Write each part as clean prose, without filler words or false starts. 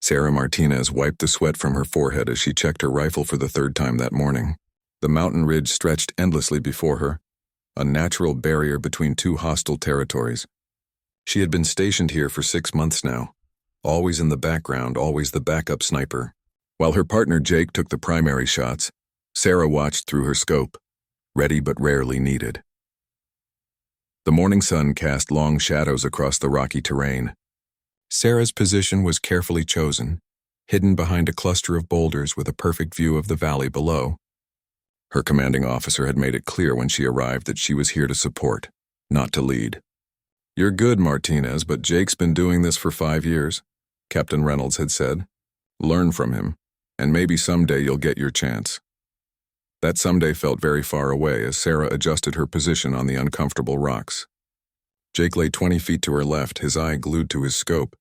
Sarah Martinez wiped the sweat from her forehead as she checked her rifle for the third time that morning. The mountain ridge stretched endlessly before her, a natural barrier between two hostile territories. She had been stationed here for 6 months now, always in the background, always the backup sniper. While her partner Jake took the primary shots, Sarah watched through her scope, ready but rarely needed. The morning sun cast long shadows across the rocky terrain. Sarah's position was carefully chosen, hidden behind a cluster of boulders with a perfect view of the valley below. Her commanding officer had made it clear when she arrived that she was here to support, not to lead. "You're good, Martinez, but Jake's been doing this for 5 years," Captain Reynolds had said. "Learn from him, and maybe someday you'll get your chance." That someday felt very far away as Sarah adjusted her position on the uncomfortable rocks. Jake lay 20 feet to her left, his eye glued to his scope.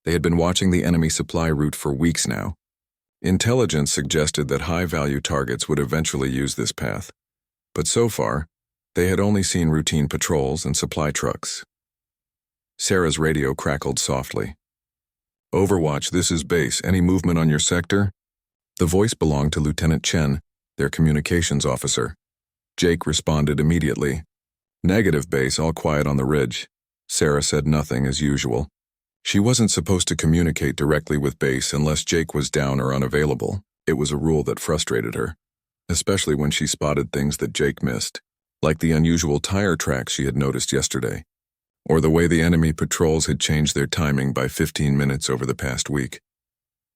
They had been watching the enemy supply route for weeks now. Intelligence suggested that high-value targets would eventually use this path, but so far, they had only seen routine patrols and supply trucks. Sarah's radio crackled softly. "Overwatch, this is base. Any movement on your sector?" The voice belonged to Lieutenant Chen, their communications officer. Jake responded immediately. "Negative, base, all quiet on the ridge." Sarah said nothing as usual. She wasn't supposed to communicate directly with base unless Jake was down or unavailable. It was a rule that frustrated her, especially when she spotted things that Jake missed, like the unusual tire tracks she had noticed yesterday, or the way the enemy patrols had changed their timing by 15 minutes over the past week.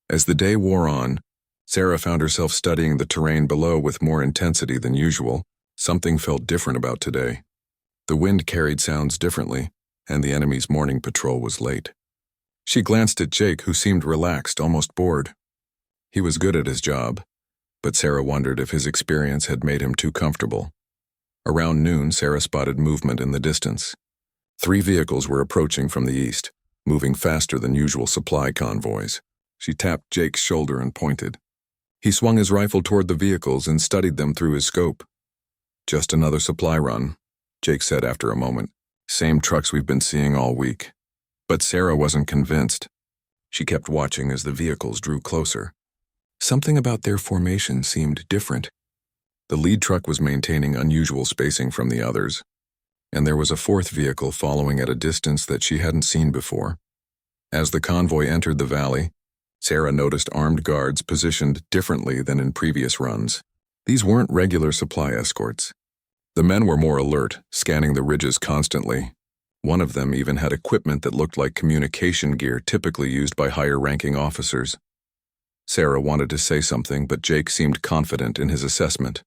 As the day wore on, Sarah found herself studying the terrain below with more intensity than usual. Something felt different about today. The wind carried sounds differently, and the enemy's morning patrol was late. She glanced at Jake, who seemed relaxed, almost bored. He was good at his job, but Sarah wondered if his experience had made him too comfortable. Around noon, Sarah spotted movement in the distance. 3 vehicles were approaching from the east, moving faster than usual supply convoys. She tapped Jake's shoulder and pointed. He swung his rifle toward the vehicles and studied them through his scope. "Just another supply run," Jake said after a moment. "Same trucks we've been seeing all week." But Sarah wasn't convinced. She kept watching as the vehicles drew closer. Something about their formation seemed different. The lead truck was maintaining unusual spacing from the others, and there was a 4th vehicle following at a distance that she hadn't seen before. As the convoy entered the valley, Sarah noticed armed guards positioned differently than in previous runs. These weren't regular supply escorts. The men were more alert, scanning the ridges constantly. One of them even had equipment that looked like communication gear typically used by higher-ranking officers. Sarah wanted to say something, but Jake seemed confident in his assessment.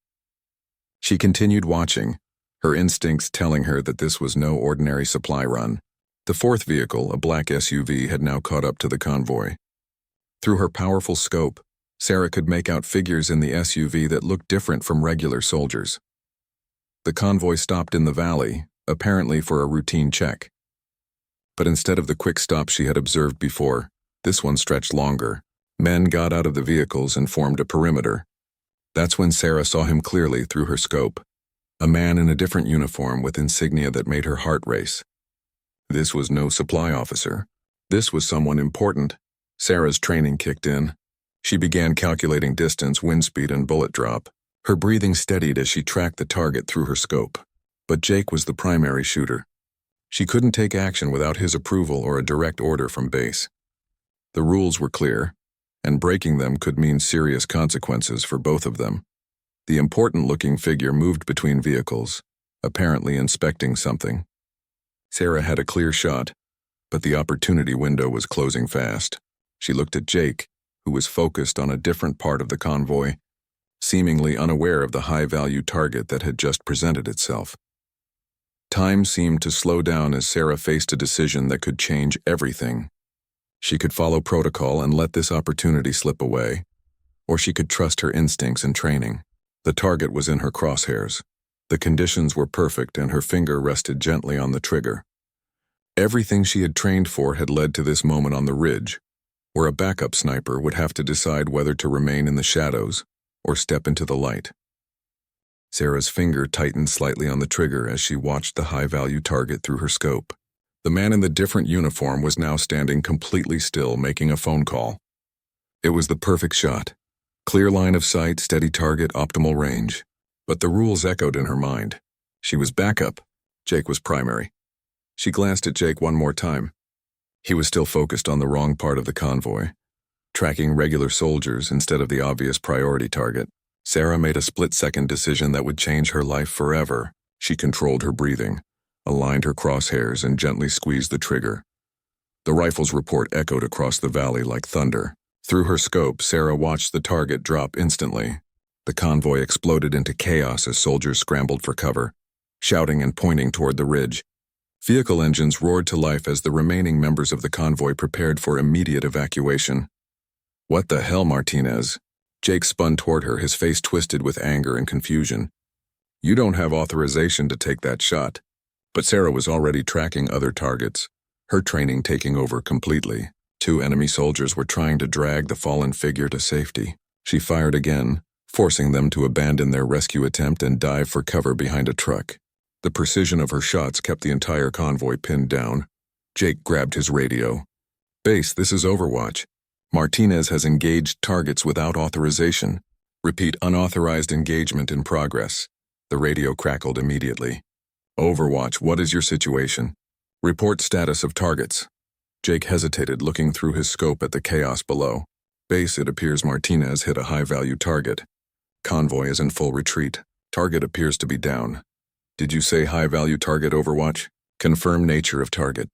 She continued watching, her instincts telling her that this was no ordinary supply run. The 4th vehicle, a black SUV, had now caught up to the convoy. Through her powerful scope, Sarah could make out figures in the SUV that looked different from regular soldiers. The convoy stopped in the valley, apparently for a routine check. But instead of the quick stop she had observed before, this one stretched longer. Men got out of the vehicles and formed a perimeter. That's when Sarah saw him clearly through her scope. A man in a different uniform with insignia that made her heart race. This was no supply officer. This was someone important. Sarah's training kicked in. She began calculating distance, wind speed, and bullet drop. Her breathing steadied as she tracked the target through her scope. But Jake was the primary shooter. She couldn't take action without his approval or a direct order from base. The rules were clear, and breaking them could mean serious consequences for both of them. The important-looking figure moved between vehicles, apparently inspecting something. Sarah had a clear shot, but the opportunity window was closing fast. She looked at Jake, who was focused on a different part of the convoy, seemingly unaware of the high-value target that had just presented itself. Time seemed to slow down as Sarah faced a decision that could change everything. She could follow protocol and let this opportunity slip away, or she could trust her instincts and training. The target was in her crosshairs. The conditions were perfect, and her finger rested gently on the trigger. Everything she had trained for had led to this moment on the ridge, where a backup sniper would have to decide whether to remain in the shadows or step into the light. Sarah's finger tightened slightly on the trigger as she watched the high-value target through her scope. The man in the different uniform was now standing completely still, making a phone call. It was the perfect shot. Clear line of sight, steady target, optimal range. But the rules echoed in her mind. She was backup. Jake was primary. She glanced at Jake one more time. He was still focused on the wrong part of the convoy, tracking regular soldiers instead of the obvious priority target. Sarah made a split-second decision that would change her life forever. She controlled her breathing, aligned her crosshairs, and gently squeezed the trigger. The rifle's report echoed across the valley like thunder. Through her scope, Sarah watched the target drop instantly. The convoy exploded into chaos as soldiers scrambled for cover, shouting and pointing toward the ridge. Vehicle engines roared to life as the remaining members of the convoy prepared for immediate evacuation. "What the hell, Martinez?" Jake spun toward her, his face twisted with anger and confusion. "You don't have authorization to take that shot." But Sarah was already tracking other targets, her training taking over completely. 2 enemy soldiers were trying to drag the fallen figure to safety. She fired again, forcing them to abandon their rescue attempt and dive for cover behind a truck. The precision of her shots kept the entire convoy pinned down. Jake grabbed his radio. "Base, this is Overwatch. Martinez has engaged targets without authorization. Repeat, unauthorized engagement in progress." The radio crackled immediately. "Overwatch, what is your situation? Report status of targets." Jake hesitated, looking through his scope at the chaos below. "Base, it appears Martinez hit a high-value target. Convoy is in full retreat. Target appears to be down." "Did you say high-value target, Overwatch?" "Confirm nature of target."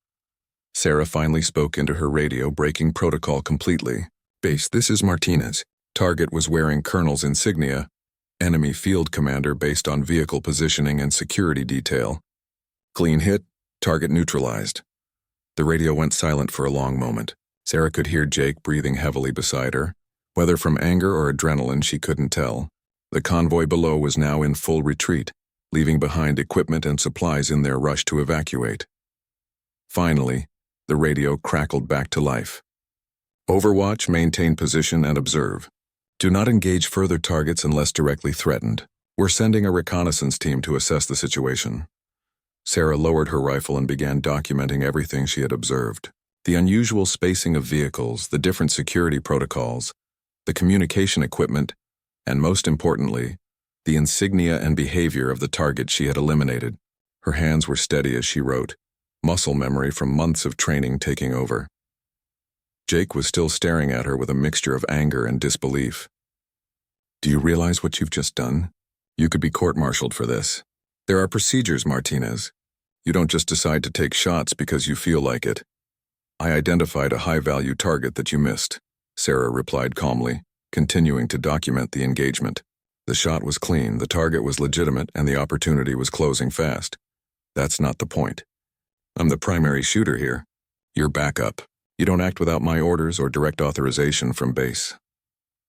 Sarah finally spoke into her radio, breaking protocol completely. "Base, this is Martinez. Target was wearing Colonel's insignia. Enemy field commander based on vehicle positioning and security detail. Clean hit, target neutralized." The radio went silent for a long moment. Sarah could hear Jake breathing heavily beside her. Whether from anger or adrenaline, she couldn't tell. The convoy below was now in full retreat, leaving behind equipment and supplies in their rush to evacuate. Finally, the radio crackled back to life. "Overwatch, maintain position and observe. Do not engage further targets unless directly threatened. We're sending a reconnaissance team to assess the situation." Sarah lowered her rifle and began documenting everything she had observed. The unusual spacing of vehicles, the different security protocols, the communication equipment, and most importantly, the insignia and behavior of the target she had eliminated. Her hands were steady as she wrote, muscle memory from months of training taking over. Jake was still staring at her with a mixture of anger and disbelief. "Do you realize what you've just done? You could be court-martialed for this. There are procedures, Martinez. You don't just decide to take shots because you feel like it." "I identified a high-value target that you missed," Sarah replied calmly, continuing to document the engagement. "The shot was clean, the target was legitimate, and the opportunity was closing fast. That's not the point. I'm the primary shooter here. You're backup. You don't act without my orders or direct authorization from base."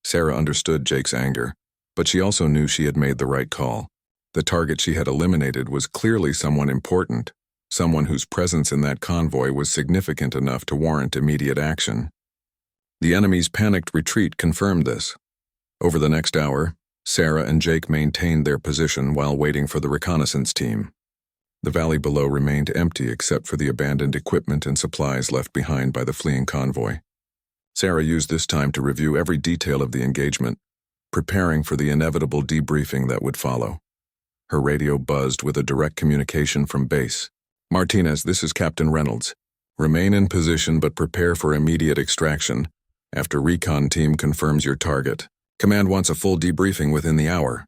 Sarah understood Jake's anger, but she also knew she had made the right call. The target she had eliminated was clearly someone important, someone whose presence in that convoy was significant enough to warrant immediate action. The enemy's panicked retreat confirmed this. Over the next hour, Sarah and Jake maintained their position while waiting for the reconnaissance team. The valley below remained empty except for the abandoned equipment and supplies left behind by the fleeing convoy. Sarah used this time to review every detail of the engagement, preparing for the inevitable debriefing that would follow. Her radio buzzed with a direct communication from base. "Martinez, this is Captain Reynolds. Remain in position but prepare for immediate extraction after recon team confirms your target. Command wants a full debriefing within the hour."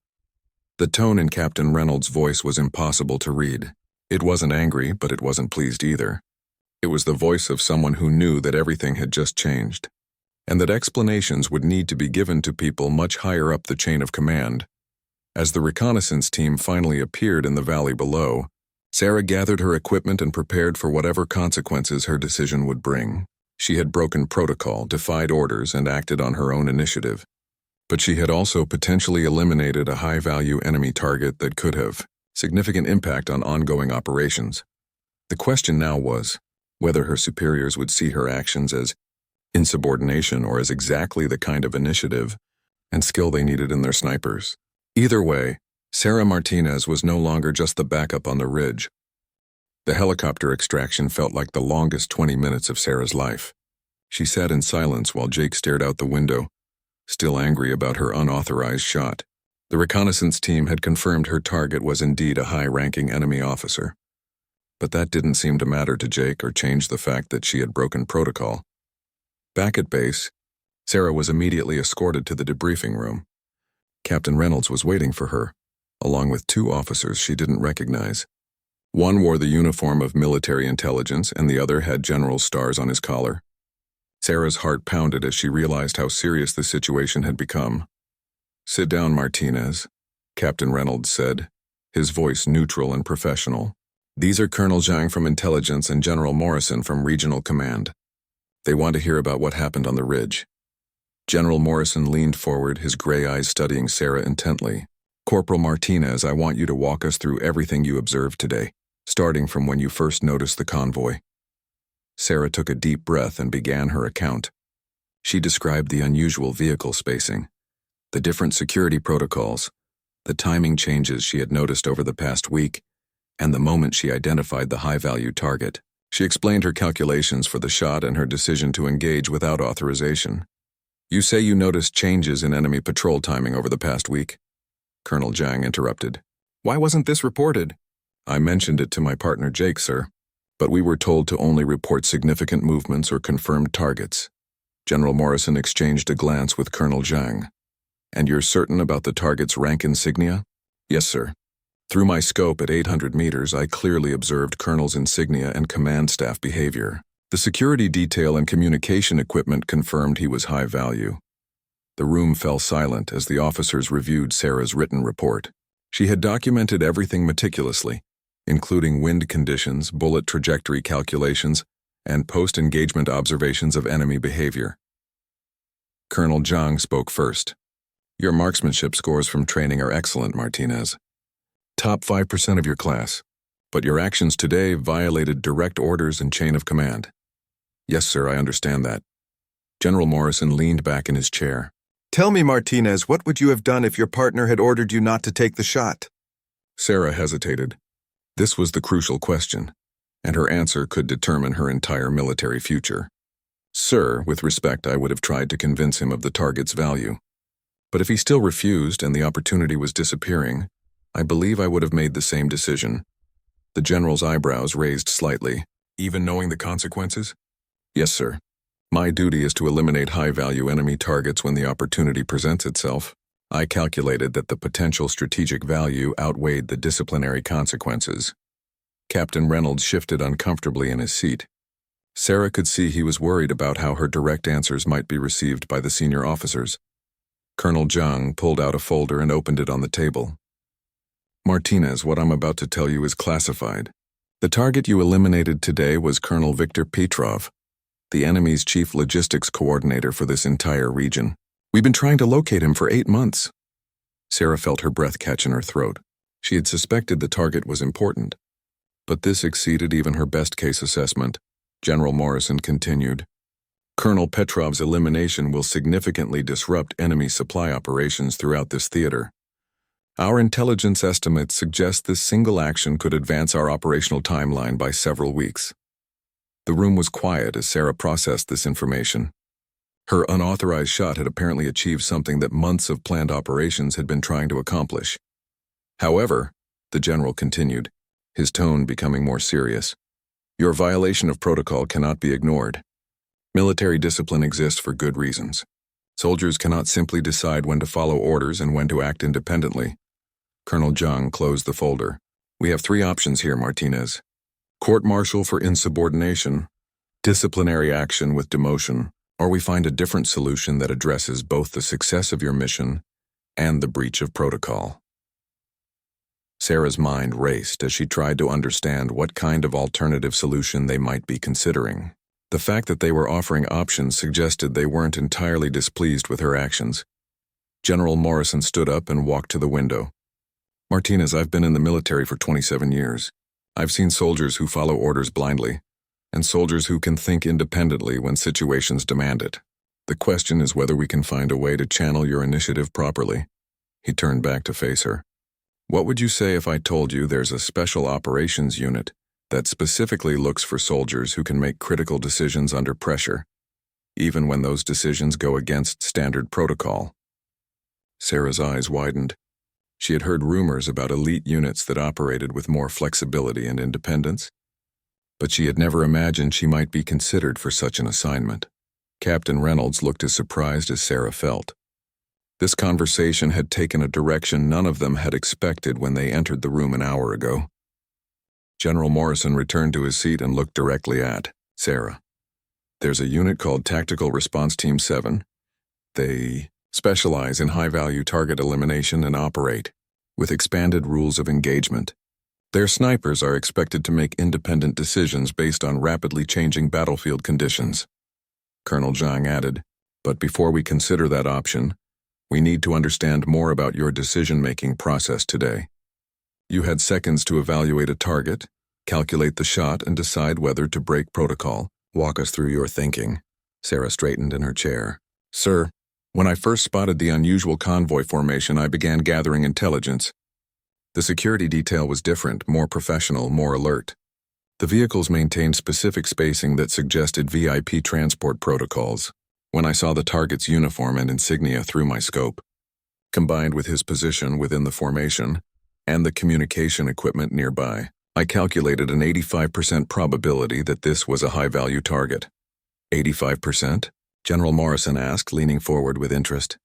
The tone in Captain Reynolds' voice was impossible to read. It wasn't angry, but it wasn't pleased either. It was the voice of someone who knew that everything had just changed, and that explanations would need to be given to people much higher up the chain of command. As the reconnaissance team finally appeared in the valley below, Sarah gathered her equipment and prepared for whatever consequences her decision would bring. She had broken protocol, defied orders, and acted on her own initiative. But she had also potentially eliminated a high-value enemy target that could have significant impact on ongoing operations. The question now was whether her superiors would see her actions as insubordination or as exactly the kind of initiative and skill they needed in their snipers. Either way, Sarah Martinez was no longer just the backup on the ridge. The helicopter extraction felt like the longest 20 minutes of Sarah's life. She sat in silence while Jake stared out the window, still angry about her unauthorized shot. The reconnaissance team had confirmed her target was indeed a high-ranking enemy officer. But that didn't seem to matter to Jake or change the fact that she had broken protocol. Back at base, Sarah was immediately escorted to the debriefing room. Captain Reynolds was waiting for her, along with two officers she didn't recognize. One wore the uniform of military intelligence and the other had general's stars on his collar. Sarah's heart pounded as she realized how serious the situation had become. "Sit down, Martinez," Captain Reynolds said, his voice neutral and professional. "These are Colonel Zhang from Intelligence and General Morrison from Regional Command. They want to hear about what happened on the ridge." General Morrison leaned forward, his gray eyes studying Sarah intently. "Corporal Martinez, I want you to walk us through everything you observed today, starting from when you first noticed the convoy." Sarah took a deep breath and began her account. She described the unusual vehicle spacing, the different security protocols, the timing changes she had noticed over the past week, and the moment she identified the high-value target. She explained her calculations for the shot and her decision to engage without authorization. "You say you noticed changes in enemy patrol timing over the past week?" Colonel Zhang interrupted. "Why wasn't this reported?" "I mentioned it to my partner Jake, sir, but we were told to only report significant movements or confirmed targets." General Morrison exchanged a glance with Colonel Zhang. "And you're certain about the target's rank insignia?" "Yes, sir. Through my scope at 800 meters, I clearly observed Colonel's insignia and command staff behavior. The security detail and communication equipment confirmed he was high value." The room fell silent as the officers reviewed Sarah's written report. She had documented everything meticulously, including wind conditions, bullet trajectory calculations, and post-engagement observations of enemy behavior. Colonel Zhang spoke first. "Your marksmanship scores from training are excellent, Martinez. Top 5% of your class. But your actions today violated direct orders and chain of command." "Yes, sir, I understand that." General Morrison leaned back in his chair. "Tell me, Martinez, what would you have done if your partner had ordered you not to take the shot?" Sarah hesitated. This was the crucial question, and her answer could determine her entire military future. "Sir, with respect, I would have tried to convince him of the target's value. But if he still refused and the opportunity was disappearing, I believe I would have made the same decision." The general's eyebrows raised slightly. "Even knowing the consequences?" "Yes, sir. My duty is to eliminate high-value enemy targets when the opportunity presents itself. I calculated that the potential strategic value outweighed the disciplinary consequences." Captain Reynolds shifted uncomfortably in his seat. Sarah could see he was worried about how her direct answers might be received by the senior officers. Colonel Zhang pulled out a folder and opened it on the table. "Martinez, what I'm about to tell you is classified. The target you eliminated today was Colonel Viktor Petrov, the enemy's chief logistics coordinator for this entire region. We've been trying to locate him for 8 months." Sarah felt her breath catch in her throat. She had suspected the target was important, but this exceeded even her best-case assessment. General Morrison continued. "Colonel Petrov's elimination will significantly disrupt enemy supply operations throughout this theater. Our intelligence estimates suggest this single action could advance our operational timeline by several weeks." The room was quiet as Sarah processed this information. Her unauthorized shot had apparently achieved something that months of planned operations had been trying to accomplish. "However," the general continued, his tone becoming more serious, "your violation of protocol cannot be ignored. Military discipline exists for good reasons. Soldiers cannot simply decide when to follow orders and when to act independently." Colonel Zhang closed the folder. "We have 3 options here, Martinez. Court-martial for insubordination, disciplinary action with demotion, or we find a different solution that addresses both the success of your mission and the breach of protocol." Sarah's mind raced as she tried to understand what kind of alternative solution they might be considering. The fact that they were offering options suggested they weren't entirely displeased with her actions. General Morrison stood up and walked to the window. "Martinez, I've been in the military for 27 years. I've seen soldiers who follow orders blindly, and soldiers who can think independently when situations demand it. The question is whether we can find a way to channel your initiative properly." He turned back to face her. "What would you say if I told you there's a special operations unit that specifically looks for soldiers who can make critical decisions under pressure? even when those decisions go against standard protocol. Sarah's eyes widened. She had heard rumors about elite units that operated with more flexibility and independence, but she had never imagined she might be considered for such an assignment. Captain Reynolds looked as surprised as Sarah felt. This conversation had taken a direction none of them had expected when they entered the room an hour ago. General Morrison returned to his seat and looked directly at Sarah. There's a unit called Tactical Response Team 7. They specialize in high-value target elimination and operate with expanded rules of engagement. Their snipers are expected to make independent decisions based on rapidly changing battlefield conditions. Colonel Zhang added, but before we consider that option, we need to understand more about your decision-making process today. You had seconds to evaluate a target, calculate the shot, and decide whether to break protocol. Walk us through your thinking. Sarah straightened in her chair. Sir, when I first spotted the unusual convoy formation, I began gathering intelligence. The security detail was different, more professional, more alert. The vehicles maintained specific spacing that suggested VIP transport protocols. When I saw the target's uniform and insignia through my scope, combined with his position within the formation and the communication equipment nearby, I calculated an 85% probability that this was a high-value target. 85%? General Morrison asked, leaning forward with interest.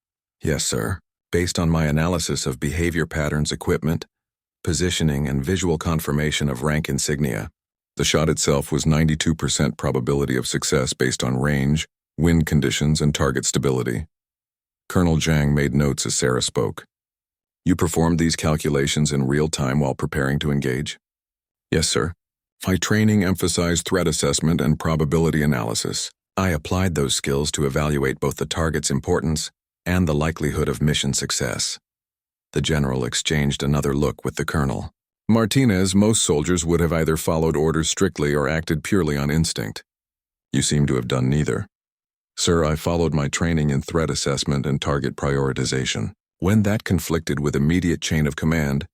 Yes, sir. Based on my analysis of behavior patterns, equipment, positioning, and visual confirmation of rank insignia, the shot itself was 92% probability of success based on range, wind conditions, and target stability. Colonel Zhang made notes as Sarah spoke. You performed these calculations in real time while preparing to engage? Yes, sir. My training emphasized threat assessment and probability analysis. I applied those skills to evaluate both the target's importance and the likelihood of mission success. The general exchanged another look with the colonel. Martinez, most soldiers would have either followed orders strictly or acted purely on instinct. You seem to have done neither. Sir, I followed my training in threat assessment and target prioritization. When that conflicted with immediate chain of command,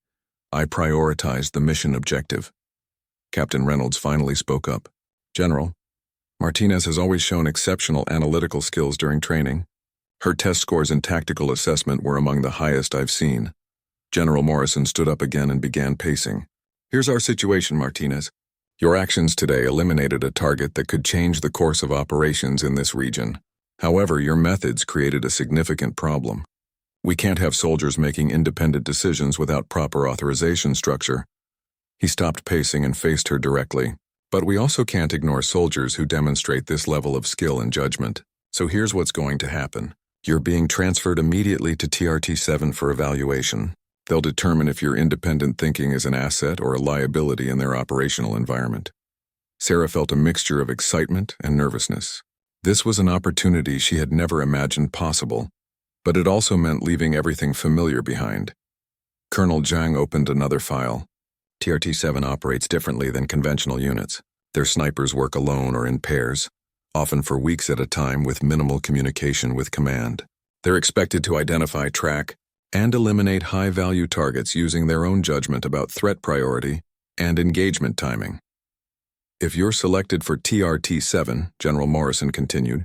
I prioritized the mission objective. Captain Reynolds finally spoke up. General, Martinez has always shown exceptional analytical skills during training. Her test scores in tactical assessment were among the highest I've seen. General Morrison stood up again and began pacing. Here's our situation, Martinez. Your actions today eliminated a target that could change the course of operations in this region. However, your methods created a significant problem. We can't have soldiers making independent decisions without proper authorization structure. He stopped pacing and faced her directly. But we also can't ignore soldiers who demonstrate this level of skill and judgment. So here's what's going to happen. You're being transferred immediately to TRT-7 for evaluation. They'll determine if your independent thinking is an asset or a liability in their operational environment. Sarah felt a mixture of excitement and nervousness. This was an opportunity she had never imagined possible, but it also meant leaving everything familiar behind. Colonel Zhang opened another file. TRT-7 operates differently than conventional units. Their snipers work alone or in pairs, often for weeks at a time with minimal communication with command. They're expected to identify, track, and eliminate high-value targets using their own judgment about threat priority and engagement timing. If you're selected for TRT-7, General Morrison continued,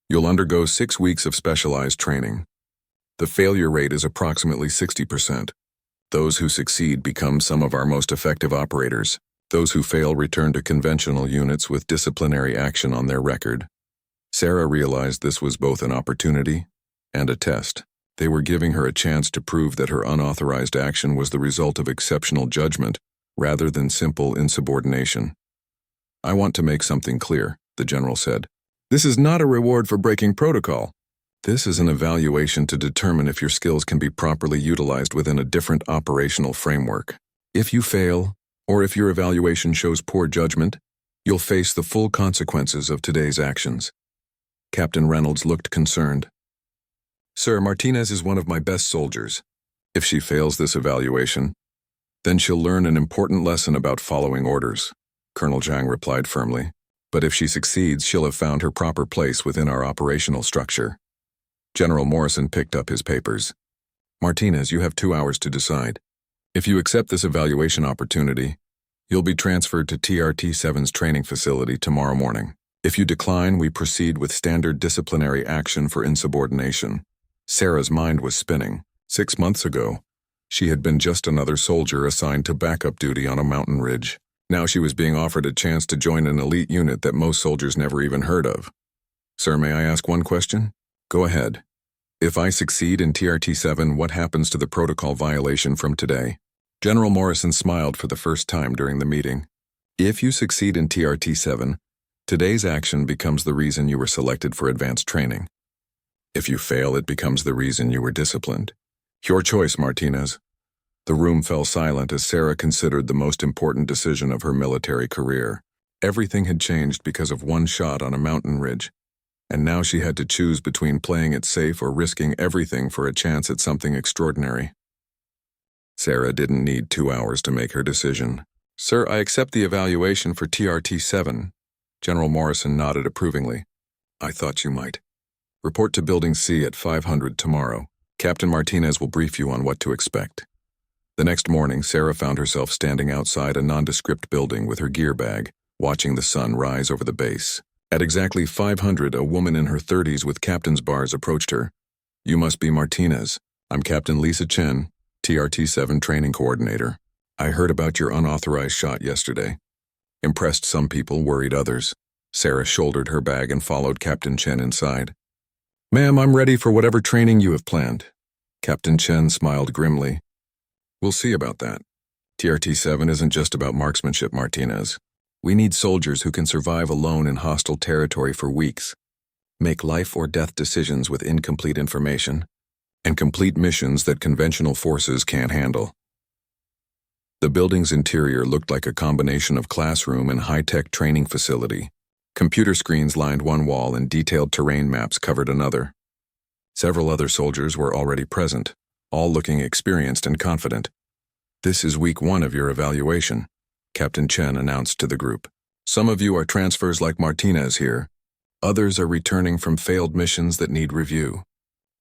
you'll undergo 6 weeks of specialized training. The failure rate is approximately 60%. Those who succeed become some of our most effective operators. Those who fail return to conventional units with disciplinary action on their record. Sarah realized this was both an opportunity and a test. They were giving her a chance to prove that her unauthorized action was the result of exceptional judgment rather than simple insubordination. I want to make something clear, the general said. This is not a reward for breaking protocol. This is an evaluation to determine if your skills can be properly utilized within a different operational framework. If you fail, or if your evaluation shows poor judgment, you'll face the full consequences of today's actions. Captain Reynolds looked concerned. Sir, Martinez is one of my best soldiers. If she fails this evaluation, then she'll learn an important lesson about following orders, Colonel Zhang replied firmly. But if she succeeds, she'll have found her proper place within our operational structure. General Morrison picked up his papers. Martinez, you have 2 hours to decide. If you accept this evaluation opportunity, you'll be transferred to TRT-7's training facility tomorrow morning. If you decline, we proceed with standard disciplinary action for insubordination. Sarah's mind was spinning. 6 months ago, she had been just another soldier assigned to backup duty on a mountain ridge. Now she was being offered a chance to join an elite unit that most soldiers never even heard of. Sir, may I ask one question? Go ahead. If I succeed in TRT-7, what happens to the protocol violation from today? General Morrison smiled for the first time during the meeting. If you succeed in TRT-7, today's action becomes the reason you were selected for advanced training. If you fail, it becomes the reason you were disciplined. Your choice, Martinez. The room fell silent as Sarah considered the most important decision of her military career. Everything had changed because of one shot on a mountain ridge, and now she had to choose between playing it safe or risking everything for a chance at something extraordinary. Sarah didn't need 2 hours to make her decision. Sir, I accept the evaluation for TRT-7. General Morrison nodded approvingly. I thought you might. Report to Building C at 500 tomorrow. Captain Martinez will brief you on what to expect. The next morning, Sarah found herself standing outside a nondescript building with her gear bag, watching the sun rise over the base. At exactly 500, a woman in her 30s with captain's bars approached her. You must be Martinez. I'm Captain Lisa Chen, TRT-7 training coordinator. I heard about your unauthorized shot yesterday. Impressed some people, worried others. Sarah shouldered her bag and followed Captain Chen inside. Ma'am, I'm ready for whatever training you have planned. Captain Chen smiled grimly. We'll see about that. TRT-7 isn't just about marksmanship, Martinez. We need soldiers who can survive alone in hostile territory for weeks, make life or death decisions with incomplete information, and complete missions that conventional forces can't handle. The building's interior looked like a combination of classroom and high-tech training facility. Computer screens lined one wall and detailed terrain maps covered another. Several other soldiers were already present, all looking experienced and confident. This is week 1 of your evaluation, Captain Chen announced to the group. Some of you are transfers like Martinez here. Others are returning from failed missions that need review.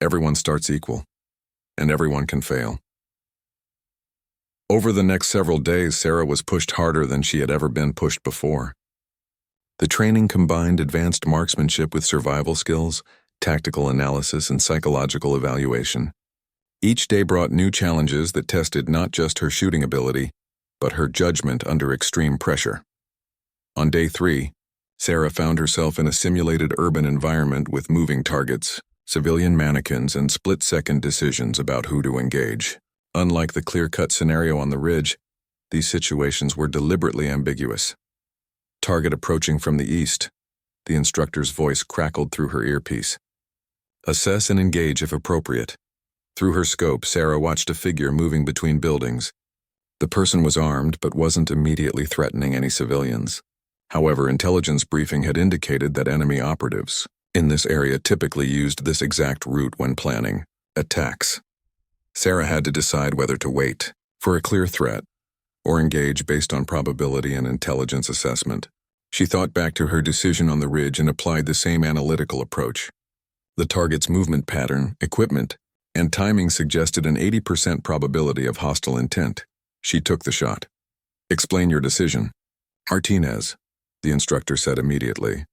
Everyone starts equal, and everyone can fail. Over the next several days, Sarah was pushed harder than she had ever been pushed before. The training combined advanced marksmanship with survival skills, tactical analysis, and psychological evaluation. Each day brought new challenges that tested not just her shooting ability, but her judgment under extreme pressure. On day 3, Sarah found herself in a simulated urban environment with moving targets, civilian mannequins, and split-second decisions about who to engage. Unlike the clear-cut scenario on the ridge, these situations were deliberately ambiguous. Target approaching from the east, the instructor's voice crackled through her earpiece. Assess and engage if appropriate. Through her scope, Sarah watched a figure moving between buildings. The person was armed but wasn't immediately threatening any civilians. However, intelligence briefing had indicated that enemy operatives in this area typically used this exact route when planning attacks. Sarah had to decide whether to wait for a clear threat or engage based on probability and intelligence assessment. She thought back to her decision on the ridge and applied the same analytical approach. The target's movement pattern, equipment, and timing suggested an 80% probability of hostile intent. She took the shot. Explain your decision. Martinez, the instructor said immediately.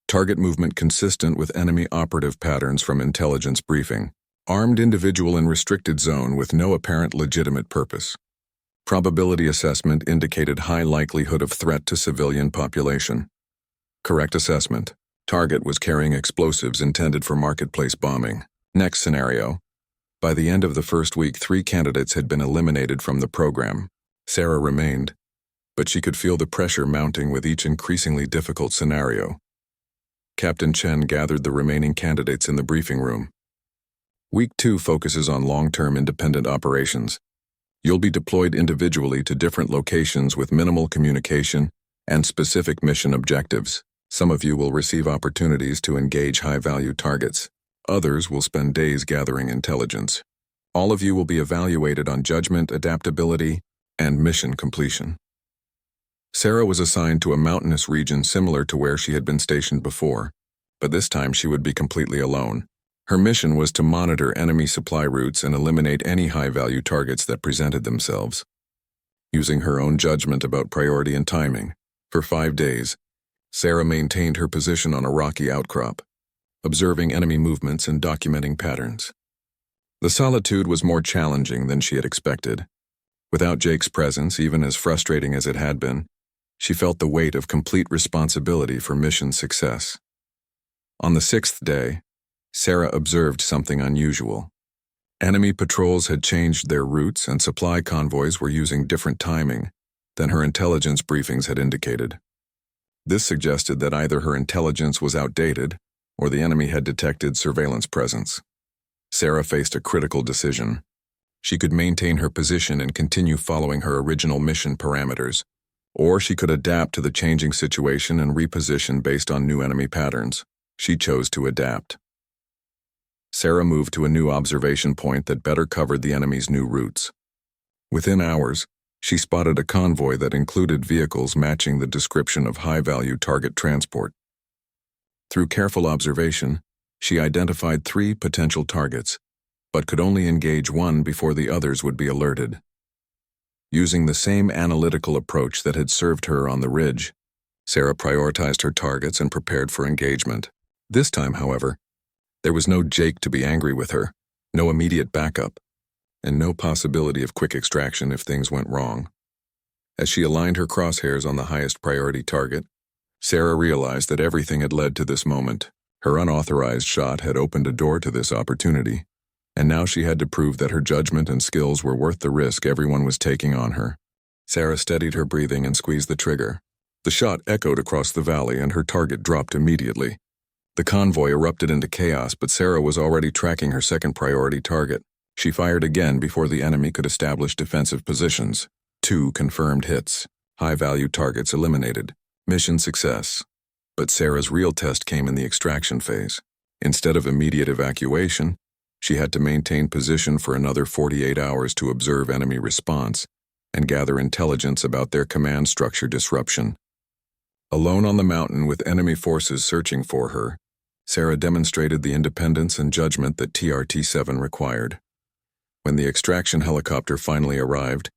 Target movement consistent with enemy operative patterns from intelligence briefing. Armed individual in restricted zone with no apparent legitimate purpose. Probability assessment indicated high likelihood of threat to civilian population. Correct assessment. Target was carrying explosives intended for marketplace bombing. Next scenario. By the end of the first week, 3 candidates had been eliminated from the program. Sarah remained, but she could feel the pressure mounting with each increasingly difficult scenario. Captain Chen gathered the remaining candidates in the briefing room. Week 2 focuses on long-term independent operations. You'll be deployed individually to different locations with minimal communication and specific mission objectives. Some of you will receive opportunities to engage high-value targets. Others will spend days gathering intelligence. All of you will be evaluated on judgment, adaptability, and mission completion. Sarah was assigned to a mountainous region similar to where she had been stationed before, but this time she would be completely alone. Her mission was to monitor enemy supply routes and eliminate any high-value targets that presented themselves. Using her own judgment about priority and timing, for 5 days, Sarah maintained her position on a rocky outcrop, observing enemy movements and documenting patterns. The solitude was more challenging than she had expected. Without Jake's presence, even as frustrating as it had been, she felt the weight of complete responsibility for mission success. On the 6th day, Sarah observed something unusual. Enemy patrols had changed their routes and supply convoys were using different timing than her intelligence briefings had indicated. This suggested that either her intelligence was outdated or the enemy had detected surveillance presence. Sarah faced a critical decision. She could maintain her position and continue following her original mission parameters, or she could adapt to the changing situation and reposition based on new enemy patterns. She chose to adapt. Sarah moved to a new observation point that better covered the enemy's new routes. Within hours, she spotted a convoy that included vehicles matching the description of high-value target transport. Through careful observation, she identified 3 potential targets, but could only engage one before the others would be alerted. Using the same analytical approach that had served her on the ridge, Sarah prioritized her targets and prepared for engagement. This time, however, there was no Jake to be angry with her, no immediate backup, and no possibility of quick extraction if things went wrong. As she aligned her crosshairs on the highest priority target, Sarah realized that everything had led to this moment. Her unauthorized shot had opened a door to this opportunity, and now she had to prove that her judgment and skills were worth the risk everyone was taking on her. Sarah steadied her breathing and squeezed the trigger. The shot echoed across the valley and her target dropped immediately. The convoy erupted into chaos, but Sarah was already tracking her second priority target. She fired again before the enemy could establish defensive positions. 2 confirmed hits. High-value targets eliminated. Mission success. But Sarah's real test came in the extraction phase. Instead of immediate evacuation, she had to maintain position for another 48 hours to observe enemy response and gather intelligence about their command structure disruption. Alone on the mountain with enemy forces searching for her, Sarah demonstrated the independence and judgment that TRT-7 required. When the extraction helicopter finally arrived,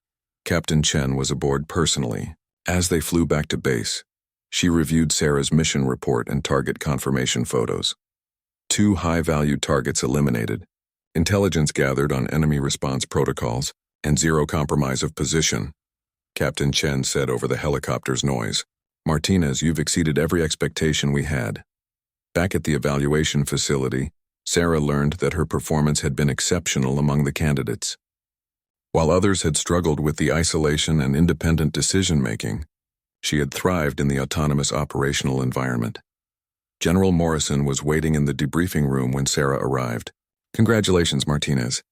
Captain Chen was aboard personally. As they flew back to base, she reviewed Sarah's mission report and target confirmation photos. 2 high-value targets eliminated, intelligence gathered on enemy response protocols, and 0 compromise of position, Captain Chen said over the helicopter's noise. "Martinez, you've exceeded every expectation we had." Back at the evaluation facility, Sarah learned that her performance had been exceptional among the candidates. While others had struggled with the isolation and independent decision-making, she had thrived in the autonomous operational environment. General Morrison was waiting in the debriefing room when Sarah arrived. "Congratulations, Martinez.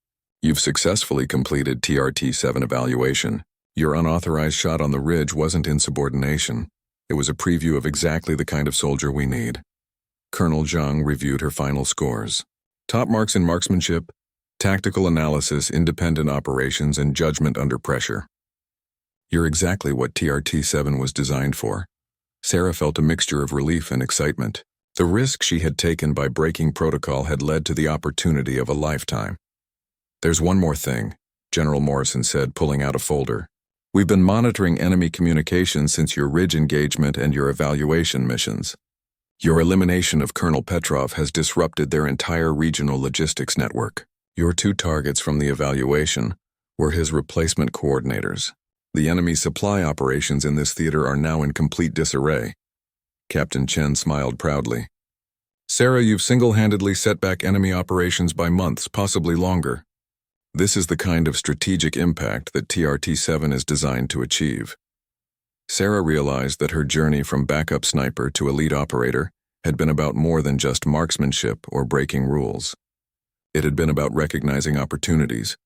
You've successfully completed TRT-7 evaluation. Your unauthorized shot on the ridge wasn't insubordination. It was a preview of exactly the kind of soldier we need." Colonel Zhang reviewed her final scores. Top marks in marksmanship, tactical analysis, independent operations, and judgment under pressure. "You're exactly what TRT-7 was designed for." Sarah felt a mixture of relief and excitement. The risk she had taken by breaking protocol had led to the opportunity of a lifetime. "There's one more thing," General Morrison said, pulling out a folder. "We've been monitoring enemy communications since your ridge engagement and your evaluation missions. Your elimination of Colonel Petrov has disrupted their entire regional logistics network. Your 2 targets from the evaluation were his replacement coordinators. The enemy supply operations in this theater are now in complete disarray." Captain Chen smiled proudly. "Sarah, you've single-handedly set back enemy operations by months, possibly longer. This is the kind of strategic impact that TRT-7 is designed to achieve." Sarah realized that her journey from backup sniper to elite operator had been about more than just marksmanship or breaking rules. It had been about recognizing opportunities,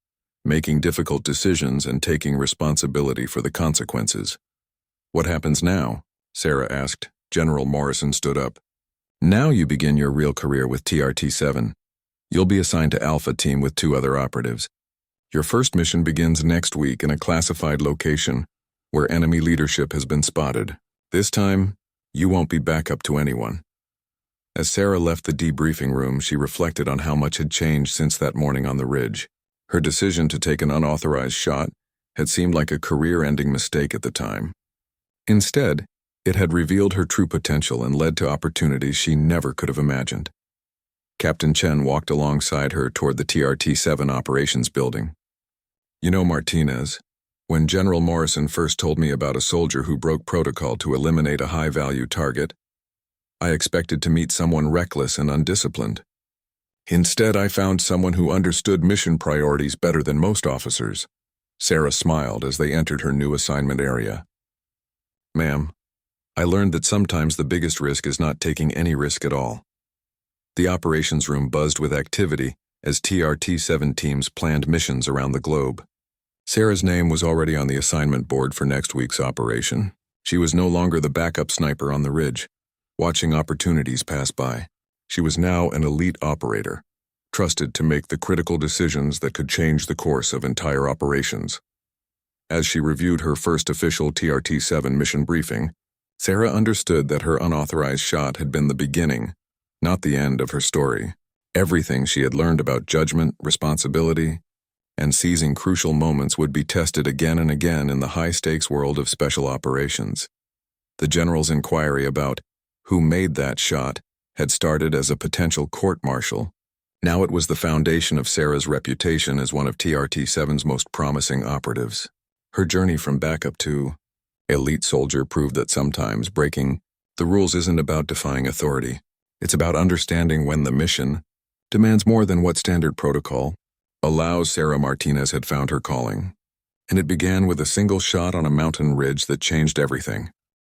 making difficult decisions, and taking responsibility for the consequences. "What happens now?" Sarah asked. General Morrison stood up. "Now you begin your real career with TRT-7. You'll be assigned to Alpha Team with 2 other operatives. Your first mission begins next week in a classified location where enemy leadership has been spotted. This time, you won't be backup to anyone." As Sarah left the debriefing room, she reflected on how much had changed since that morning on the ridge. Her decision to take an unauthorized shot had seemed like a career-ending mistake at the time. Instead, It had revealed her true potential and led to opportunities she never could have imagined. Captain Chen walked alongside her toward the TRT-7 operations building. You know, Martinez, when General Morrison first told me about a soldier who broke protocol to eliminate a high-value target, I expected to meet someone reckless and undisciplined. Instead, I found someone who understood mission priorities better than most officers. Sarah smiled as they entered her new assignment area. Ma'am, I learned that sometimes the biggest risk is not taking any risk at all. The operations room buzzed with activity as TRT-7 teams planned missions around the globe. Sarah's name was already on the assignment board for next week's operation. She was no longer the backup sniper on the ridge, watching opportunities pass by. She was now an elite operator, trusted to make the critical decisions that could change the course of entire operations. As she reviewed her first official TRT-7 mission briefing, Sarah understood that her unauthorized shot had been the beginning, not the end of her story. Everything she had learned about judgment, responsibility, and seizing crucial moments would be tested again and again in the high-stakes world of special operations. The general's inquiry about who made that shot had started as a potential court-martial. Now it was the foundation of Sarah's reputation as one of TRT-7's most promising operatives. Her journey from backup to elite soldier proved that sometimes breaking the rules isn't about defying authority. It's about understanding when the mission demands more than what standard protocol allows. Sarah Martinez had found her calling, and it began with a single shot on a mountain ridge that changed everything.